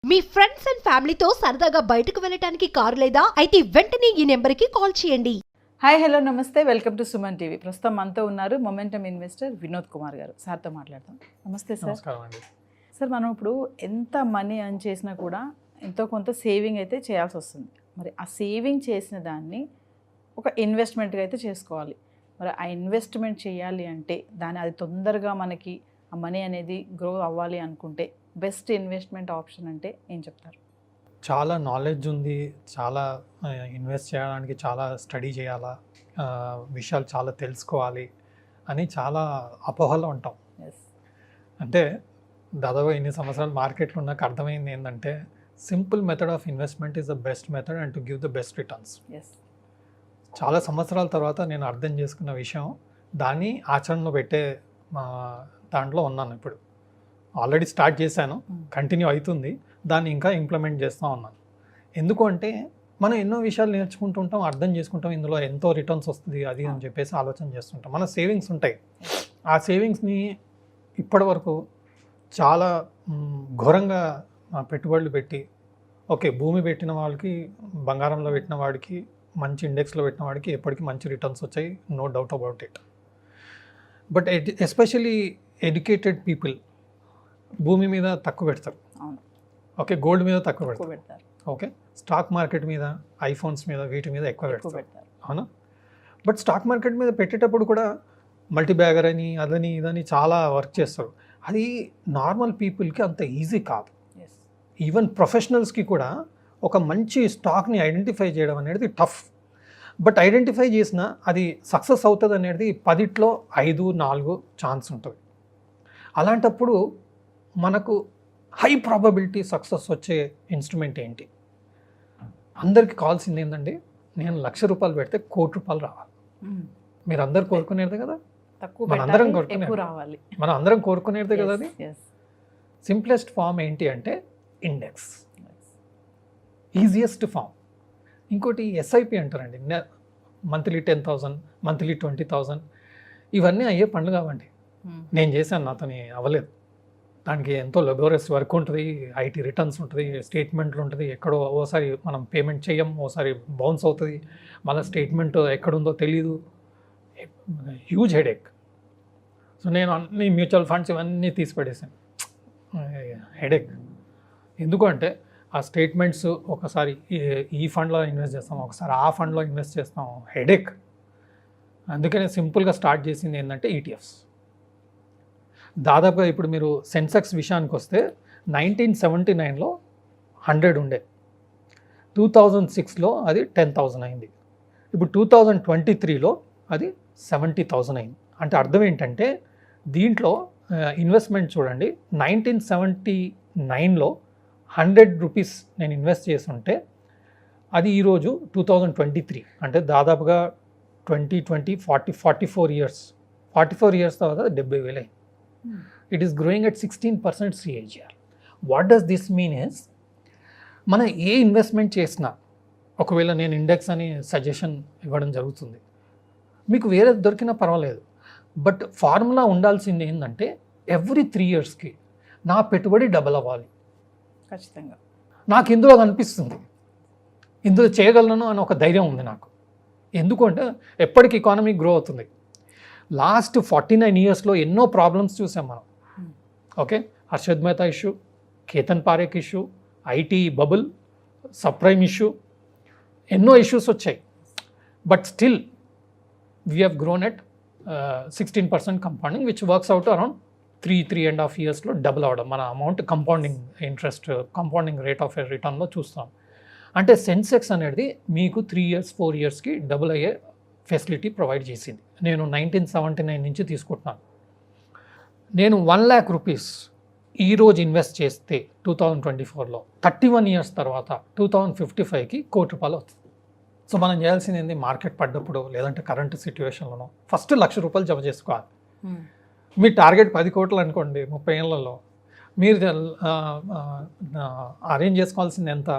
Me friends and ఫ్యామిలీతో సరదాగా బయటకు వెళ్ళటానికి కారు లేదా అయితే వెంటనే ఈ నెంబర్కి కాల్ చేయండి. హాయ్ హలో నమస్తే, వెల్కమ్ టు సుమన్ టీవీ. ప్రస్తుతం మనతో ఉన్నారు మొమెంటమ్ ఇన్వెస్టర్ వినోద్ కుమార్ గారు. సార్తో మాట్లాడతాం. నమస్తే సార్. నమస్కారం అండి. సార్, మనం ఇప్పుడు ఎంత మనీ ఎర్న్ చేసినా కూడా ఎంతో కొంత సేవింగ్ అయితే చేయాల్సి వస్తుంది. మరి ఆ సేవింగ్ చేసిన దాన్ని ఒక ఇన్వెస్ట్మెంట్గా అయితే చేసుకోవాలి. మరి ఆ ఇన్వెస్ట్మెంట్ చేయాలి అంటే అది తొందరగా మనకి ఆ మనీ అనేది గ్రో అవ్వాలి అనుకుంటే బెస్ట్ ఇన్వెస్ట్మెంట్ ఆప్షన్ అంటే ఏం చెప్తారు? చాలా నాలెడ్జ్ ఉంది, చాలా ఇన్వెస్ట్ చేయడానికి చాలా స్టడీ చేయాలా, విషయాలు చాలా తెలుసుకోవాలి అని చాలా అపోహలో ఉంటాం. ఎస్. అంటే దాదాపు ఇన్ని సంవత్సరాలు మార్కెట్లో నాకు అర్థమైంది ఏంటంటే simple method of investment is the best method and to give the best returns. Yes. చాలా సంవత్సరాల తర్వాత నేను అర్థం చేసుకున్న విషయం, దాన్ని ఆచరణలో పెట్టే దాంట్లో ఉన్నాను. ఇప్పుడు ఆల్రెడీ స్టార్ట్ చేశాను, కంటిన్యూ అవుతుంది, దాన్ని ఇంకా ఇంప్లిమెంట్ చేస్తూ ఉన్నాను. ఎందుకు అంటే మనం ఎన్నో విషయాలు నేర్చుకుంటుంటాం, అర్థం చేసుకుంటాం, ఇందులో ఎంతో రిటర్న్స్ వస్తుంది అది అని చెప్పేసి ఆలోచన చేస్తుంటాం. మన సేవింగ్స్ ఉంటాయి, ఆ సేవింగ్స్ని ఇప్పటి వరకు చాలా ఘోరంగా పెట్టుబడులు పెట్టి, ఓకే భూమి పెట్టిన వాళ్ళకి, బంగారంలో పెట్టిన వాడికి, మంచి ఇండెక్స్లో పెట్టిన వాడికి ఎప్పటికీ మంచి రిటర్న్స్ వచ్చాయి, no doubt about it. But especially educated people భూమి మీద తక్కువ పెడతారు. ఓకే, గోల్డ్ మీద తక్కువ పెడతారు. ఓకే, స్టాక్ మార్కెట్ మీద, ఐఫోన్స్ మీద, వీటి మీద ఎక్కువ పెడతారు. అవునా? బట్ స్టాక్ మార్కెట్ మీద పెట్టేటప్పుడు కూడా మల్టీ బ్యాగర్ అని అదని ఇదని చాలా వర్క్ చేస్తారు. అది నార్మల్ పీపుల్కి అంత ఈజీ కాదు. ఈవెన్ ప్రొఫెషనల్స్కి కూడా ఒక మంచి స్టాక్ని ఐడెంటిఫై చేయడం అనేది టఫ్. బట్ ఐడెంటిఫై చేసినా అది సక్సెస్ అవుతుంది అనేది 10లో 5, 4 ఛాన్స్ ఉంటుంది. అలాంటప్పుడు మనకు హై ప్రాబబిలిటీ సక్సెస్ వచ్చే ఇన్స్ట్రుమెంట్ ఏంటి? అందరికి కావాల్సింది ఏంటండి, నేను ₹1,00,000 పెడితే ₹1,00,00,000 రావాలి. మీరు అందరు కోరుకునేదే కదా, మనందరం కోరుకునేదే కదా. అది సింప్లెస్ట్ ఫామ్ ఏంటి అంటే ఇండెక్స్, ఈజియెస్ట్ ఫామ్. ఇంకోటి ఎస్ఐపి అంటారండి, మంత్లీ 10,000, మంత్లీ 20,000, ఇవన్నీ అయ్యే పనులు కావండి. నేను చేశాను, నాతోని అవ్వలేదు. దానికి ఎంతో లెబోరియస్ వర్క్ ఉంటుంది, ఐటీ రిటర్న్స్ ఉంటుంది, స్టేట్మెంట్లు ఉంటుంది, ఎక్కడో ఓసారి మనం పేమెంట్ చేయం, ఓసారి బౌన్స్ అవుతుంది, మళ్ళీ స్టేట్మెంట్ ఎక్కడుందో తెలీదు, హ్యూజ్ హెడేక్. సో నేను అన్ని మ్యూచువల్ ఫండ్స్ ఇవన్నీ తీసి పడేసాను. హెడేక్ ఎందుకంటే ఆ స్టేట్మెంట్స్ ఒకసారి ఈ ఫండ్లో ఇన్వెస్ట్ చేస్తాం, ఒకసారి ఆ ఫండ్లో ఇన్వెస్ట్ చేస్తాం, హెడేక్. అందుకనే సింపుల్గా స్టార్ట్ చేసింది ఏంటంటే ఈటీఎఫ్స్. దాదాపుగా ఇప్పుడు మీరు సెన్సెక్స్ విషయానికి వస్తే 1979లో 100 ఉండే, 2006లో అది 10,000 అయింది, ఇప్పుడు 2023లో అది 70,000 అయింది. అంటే అర్థం ఏంటంటే దీంట్లో ఇన్వెస్ట్మెంట్ చూడండి, 1979లో ₹100 నేను ఇన్వెస్ట్ చేస్తుంటే అది ఈరోజు 2023 అంటే దాదాపుగా 2020 44 ఇయర్స్ తర్వాత 70,000 అయింది. It is growing at 16% CAGR. What does this mean is, మనం ఏ ఇన్వెస్ట్మెంట్ చేసినా, ఒకవేళ నేను ఇండెక్స్ అని సజెషన్ ఇవ్వడం జరుగుతుంది, మీకు వేరే దొరికినా పర్వాలేదు, బట్ ఫార్ములా ఉండాల్సింది ఏంటంటే ఎవ్రీ 3 ఇయర్స్కి నా పెట్టుబడి డబల్ అవ్వాలి. ఖచ్చితంగా నాకు ఇందులో కనిపిస్తుంది, ఇందులో చేయగలను అని ఒక ధైర్యం ఉంది నాకు. ఎందుకంటే ఎప్పటికి ఎకానమీ గ్రో అవుతుంది. లాస్ట్ 49 ఇయర్స్లో ఎన్నో ప్రాబ్లమ్స్ చూసాం మనం. Okay, Harshad Mehta issue, Ketan Parekh issue, IT bubble, subprime issue, ఎన్నో ఇష్యూస్ వచ్చాయి. But still we have grown at 16% compounding, which works out around 3.5 ఇయర్స్లో డబుల్ అవ్వడం. మన amount compounding interest, compounding rate of రిటర్న్లో చూస్తాం. అంటే సెన్సెక్స్ అనేది మీకు 3 ఇయర్స్ 4 ఇయర్స్కి డబుల్ అయ్యే ఫెసిలిటీ ప్రొవైడ్ చేసింది. నేను 1979 నుంచి తీసుకుంటున్నాను. నేను ₹1,00,000 ఈరోజు ఇన్వెస్ట్ చేస్తే 2024లో 31 ఇయర్స్ తర్వాత 2055కి ₹1,00,00,000 అవుతుంది. సో మనం చేయాల్సింది ఏంటి, మార్కెట్ పడ్డప్పుడు లేదంటే కరెంట్ సిచ్యువేషన్లోనో ఫస్ట్ ₹1,00,000 జమ చేసుకోవాలి. మీ టార్గెట్ 10 కోట్లు అనుకోండి, 30 ఏళ్లలో మీరు అరేంజ్ చేసుకోవాల్సింది ఎంత,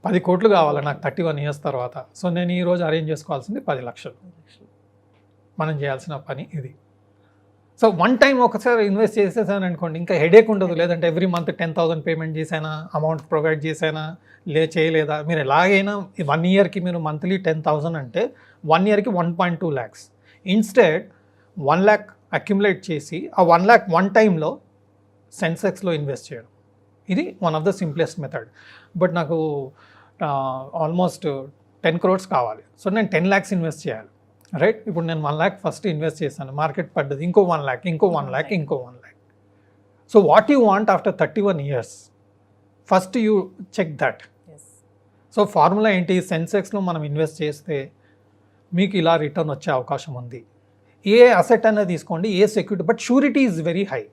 10 కోట్లు కావాలి నాకు 31 ఇయర్స్ తర్వాత. సో నేను ఈరోజు అరేంజ్ చేసుకోవాల్సింది 10 లక్షలు. మనం చేయాల్సిన పని ఇది. సో వన్ టైం ఒకసారి ఇన్వెస్ట్ చేసేసాను అనుకోండి, ఇంకా హెడేక్ ఉండదు. లేదంటే ఎవ్రీ మంత్ 10,000 పేమెంట్ చేశానా, అమౌంట్ ప్రొవైడ్ చేశానా, చేయలేదా. మీరు ఎలాగైనా 1 ఇయర్కి మీరు మంత్లీ 10,000 అంటే 1 ఇయర్కి 1.2 lakhs. ఇన్స్టెడ్ 1 lakh అక్యుములేట్ చేసి ఆ 1 lakh వన్ టైంలో సెన్సెక్స్లో ఇన్వెస్ట్ చేయడం, ఇది one of the simplest method. But నాకు ఆల్మోస్ట్ 10 crores కావాలి. సో నేను 10 lakhs ఇన్వెస్ట్ చేయాలి, రైట్. ఇప్పుడు నేను 1 lakh ఫస్ట్ ఇన్వెస్ట్ చేశాను, మార్కెట్ పడ్డది, ఇంకో 1 lakh, ఇంకో 1 lakh, ఇంకో 1 lakh. So what you want after 31 years, first you check that. So formula ఏంటి, సెన్సెక్స్లో మనం ఇన్వెస్ట్ చేస్తే మీకు ఇలా రిటర్న్ వచ్చే అవకాశం ఉంది. ఏ అసెట్ అనేది తీసుకోండి, ఏ security, but surety is very high.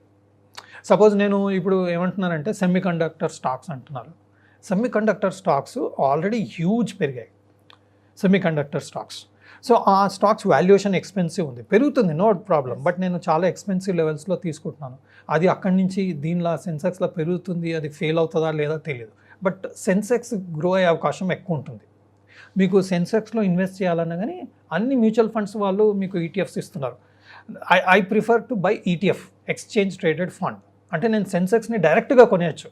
Suppose నేను ఇప్పుడు ఏమంటున్నానంటే సెమీ కండక్టర్ స్టాక్స్ అంటున్నారు. Semiconductor stocks already huge పెరిగాయి, సెమీ కండక్టర్ స్టాక్స్. సో ఆ స్టాక్స్ వాల్యుయేషన్ ఎక్స్పెన్సివ్ ఉంది, పెరుగుతుంది, నో ప్రాబ్లం. బట్ నేను చాలా ఎక్స్పెన్సివ్ లెవెల్స్లో తీసుకుంటున్నాను. అది అక్కడి నుంచి దీనిలో సెన్సెక్స్లో పెరుగుతుంది, అది ఫెయిల్ అవుతుందా లేదా తెలియదు. బట్ సెన్సెక్స్ గ్రో అయ్యే అవకాశం ఎక్కువ ఉంటుంది. మీకు సెన్సెక్స్లో ఇన్వెస్ట్ చేయాలన్నా కానీ అన్ని మ్యూచువల్ ఫండ్స్ వాళ్ళు మీకు ఈటీఎఫ్స్ ఇస్తున్నారు. I prefer to buy ETF, exchange traded fund. అంటే నేను సెన్సెక్స్ని డైరెక్ట్గా కొనేయచ్చు.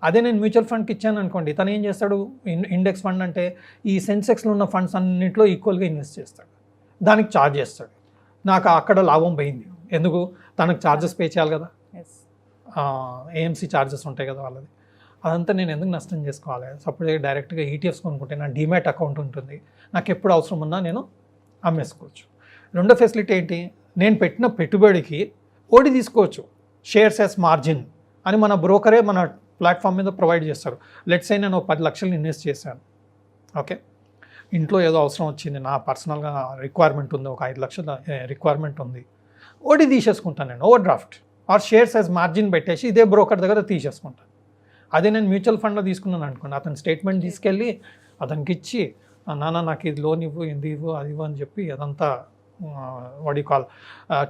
అదే నేను మ్యూచువల్ ఫండ్కి ఇచ్చాను అనుకోండి, తను ఏం చేస్తాడు, ఇండెక్స్ ఫండ్ అంటే ఈ సెన్సెక్స్లో ఉన్న ఫండ్స్ అన్నింటిలో ఈక్వల్గా ఇన్వెస్ట్ చేస్తాడు, దానికి ఛార్జ్ చేస్తాడు. నాకు అక్కడ లాభం పోయింది. ఎందుకు, తనకు ఛార్జెస్ పే చేయాలి కదా, ఏఎంసీ ఛార్జెస్ ఉంటాయి కదా వాళ్ళది. అదంతా నేను ఎందుకు నష్టం చేసుకోవాలి. సపోజ్ డైరెక్ట్గా ఈటీఎఫ్స్ కొనుక్కుంటే నా డీమ్యాట్ అకౌంట్ ఉంటుంది, నాకు ఎప్పుడు అవసరం ఉన్నా నేను అమ్మేసుకోవచ్చు. రెండో ఫెసిలిటీ ఏంటి, నేను పెట్టిన పెట్టుబడికి ఓడి తీసుకోవచ్చు, షేర్స్ యాజ్ మార్జిన్ అని మన బ్రోకరే మన ప్లాట్ఫామ్ మీద ప్రొవైడ్ చేస్తారు. లెట్స్ సే నేను 10 లక్షలు ఇన్వెస్ట్ చేశాను, ఓకే. ఇంట్లో ఏదో అవసరం వచ్చింది, నా పర్సనల్గా రిక్వైర్మెంట్ ఉంది, ఒక 5 లక్షల రిక్వైర్మెంట్ ఉంది, ఓడి తీసేసుకుంటాను నేను, over draft are shares as margin పెట్టేసి ఇదే బ్రోకర్ దగ్గర తీసేసుకుంటాను. అదే నేను మ్యూచువల్ ఫండ్లో తీసుకున్నాను అనుకోండి, అతను స్టేట్మెంట్ తీసుకెళ్ళి అతనికి ఇచ్చి, నాన్న నాకు ఇది లోన్ ఇవ్వు, ఇది ఇవ్వు, అది ఇవ్వు అని చెప్పి అదంతా వాడి కాల్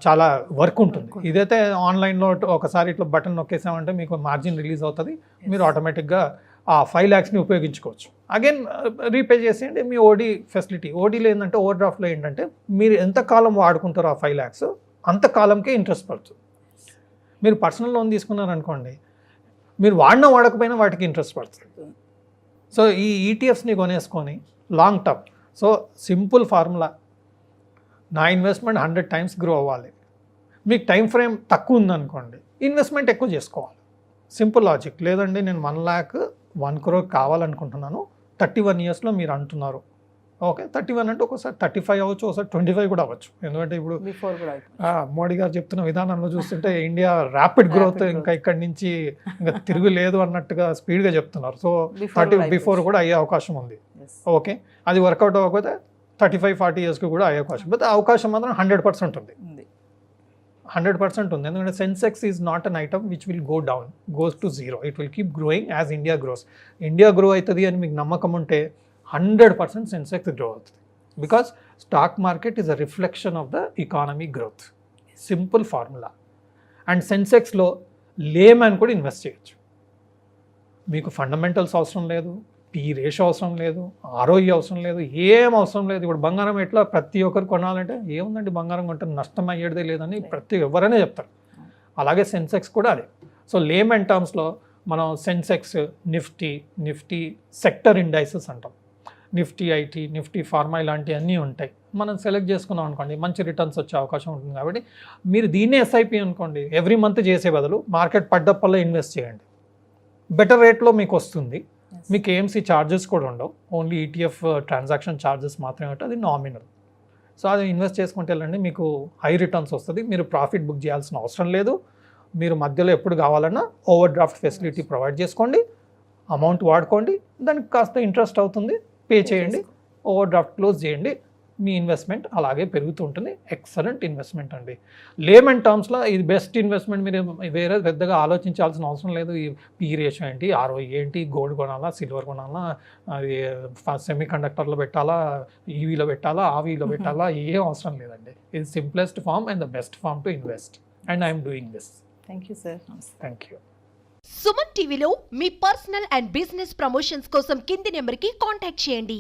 చాలా వర్క్ ఉంటుంది. ఇదైతే ఆన్లైన్లో ఒకసారి ఇట్లా బటన్ నొక్కేసామంటే మీకు మార్జిన్ రిలీజ్ అవుతుంది, మీరు ఆటోమేటిక్గా ఆ 5 lakhsని ఉపయోగించుకోవచ్చు. అగైన్ రీపే చేసేయండి. మీ ఓడి ఫెసిలిటీ, ఓడీలో ఏంటంటే ఓవర్ డ్రాఫ్ట్లో ఏంటంటే మీరు ఎంతకాలం వాడుకుంటారో ఆ 5 lakhs అంతకాలంకే ఇంట్రెస్ట్ పడుతుంది. మీరు పర్సనల్ లోన్ తీసుకున్నారనుకోండి, మీరు వాడకపోయినా వాటికి ఇంట్రెస్ట్ పడుతుంది. సో ఈ ఈటీఎఫ్స్ని కొనేసుకొని long term. So simple formula, నా ఇన్వెస్ట్మెంట్ 100 times గ్రో అవ్వాలి. మీకు టైం ఫ్రేమ్ తక్కువ ఉందనుకోండి, ఇన్వెస్ట్మెంట్ ఎక్కువ చేసుకోవాలి. Simple logic. లేదండి నేను 1 lakh 1 crore కావాలనుకుంటున్నాను, 31 yearsలో మీరు అంటున్నారు, ఓకే. 31 అంటే ఒకసారి 35 అవ్వచ్చు, ఒకసారి 25 కూడా అవ్వచ్చు. ఎందుకంటే ఇప్పుడు మోడీ గారు చెప్తున్న విధానంలో చూస్తుంటే ఇండియా ర్యాపిడ్ గ్రోత్, ఇంకా ఇక్కడి నుంచి ఇంకా తిరుగులేదు అన్నట్టుగా స్పీడ్గా చెప్తున్నారు. సో 30 బిఫోర్ కూడా అయ్యే అవకాశం ఉంది, ఓకే. అది వర్కౌట్ అవ్వకపోతే 35-40 yearsకి కూడా అయ్యే అవకాశం. బట్ అవకాశం మాత్రం 100% ఉంది, 100% ఉంది. ఎందుకంటే Sensex is not an item which will go down, goes to zero. It will keep growing as India grows. India grow అవుతుంది అని మీకు నమ్మకం ఉంటే 100% సెన్సెక్స్ గ్రో అవుతుంది. Because stock market is a reflection of the economy growth. Simple formula. And సెన్సెక్స్లో layman కూడా invest చేయొచ్చు. మీకు ఫండమెంటల్స్ అవసరం లేదు, పీ రేషియో అవసరం లేదు, ఆర్ఓఈ అవసరం లేదు, ఏం అవసరం లేదు. ఇప్పుడు బంగారం ఎట్లా ప్రతి ఒక్కరు కొనాలంటే ఏముందండి బంగారం కొంటే నష్టం అయ్యేదే లేదని ఎవరైనా చెప్తారు. అలాగే సెన్సెక్స్ కూడా అదే. సో లేమ్యాన్ టర్మ్స్లో మనం సెన్సెక్స్, నిఫ్టీ సెక్టర్ ఇండైసెస్ అంటాం. నిఫ్టీ ఐటీ, నిఫ్టీ ఫార్మా ఇలాంటివి అన్నీ ఉంటాయి. మనం సెలెక్ట్ చేసుకున్నాం అనుకోండి, మంచి రిటర్న్స్ వచ్చే అవకాశం ఉంటుంది. కాబట్టి మీరు దీన్నే ఎస్ఐపి అనుకోండి, ఎవ్రీ మంత్ చేసే బదులు మార్కెట్ పడ్డప్పల్లో ఇన్వెస్ట్ చేయండి, బెటర్ రేట్లో మీకు వస్తుంది. మీకు ఏఎంసీ ఛార్జెస్ కూడా ఉండవు, ఓన్లీ ఈటీఎఫ్ ట్రాన్సాక్షన్ ఛార్జెస్ మాత్రమే ఉంటుంది, అది నామినల్. సో అది ఇన్వెస్ట్ చేసుకుంటే వెళ్ళండి, మీకు హై రిటర్న్స్ వస్తుంది. మీరు ప్రాఫిట్ బుక్ చేయాల్సిన అవసరం లేదు. మీరు మధ్యలో ఎప్పుడు కావాలన్నా ఓవర్ డ్రాఫ్ట్ ఫెసిలిటీ ప్రొవైడ్ చేసుకోండి, అమౌంట్ వాడుకోండి, దానికి కాస్త ఇంట్రెస్ట్ అవుతుంది, పే చేయండి, ఓవర్ డ్రాఫ్ట్ క్లోజ్ చేయండి, మీ ఇన్వెస్ట్మెంట్ అలాగే పెరుగుతూ ఉంటుంది. ఎక్సలెంట్ ఇన్వెస్ట్మెంట్ అండి. లేమన్ టర్మ్స్లో ఇది బెస్ట్ ఇన్వెస్ట్మెంట్. మీరు వేరే పెద్దగా ఆలోచించాల్సిన అవసరం లేదు. ఈ పీ రేషియో ఏంటి, ఆర్ఓఈ ఏంటి, గోల్డ్ కొనాలా, సిల్వర్ కొనాలా, అది సెమీ కండక్టర్లో పెట్టాలా, ఈవీలో పెట్టాలా, ఆవీలో పెట్టాలా, ఏం అవసరం లేదండి. ఇది simplest form and the best form to invest. And I'm doing this. Thank you sir. Thank you. Suman టీవీలో మీ పర్సనల్ అండ్ బిజినెస్ ప్రమోషన్స్ కోసం కింది నెంబర్కి కాంటాక్ట్ చేయండి.